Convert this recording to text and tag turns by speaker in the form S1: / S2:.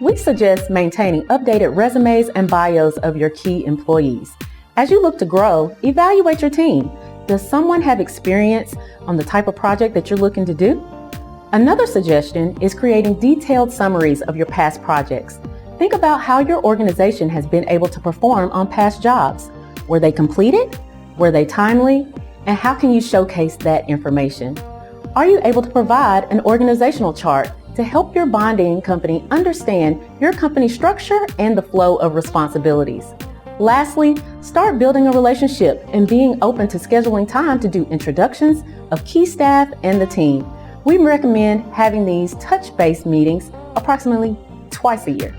S1: we suggest maintaining updated resumes and bios of your key employees. As you look to grow, evaluate your team. Does someone have experience on the type of project that you're looking to do? Another suggestion is creating detailed summaries of your past projects. Think about how your organization has been able to perform on past jobs. Were they completed? Were they timely? And how can you showcase that information? Are you able to provide an organizational chart to help your bonding company understand your company structure and the flow of responsibilities? Lastly, start building a relationship and being open to scheduling time to do introductions of key staff and the team. We recommend having these touch-based meetings approximately twice a year.